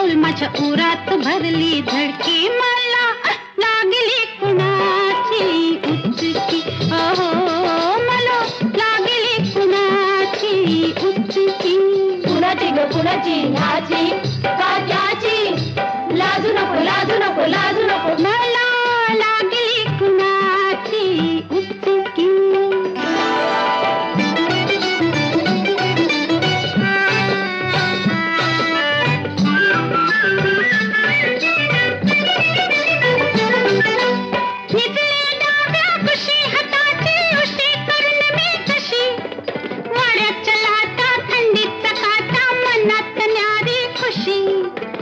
पाऊल माझ्या उरात भरली धडकी मला लागली कुणाची उचकी अहो मला लागली कुणाची उचकी कुणाची ग कुणाची नाची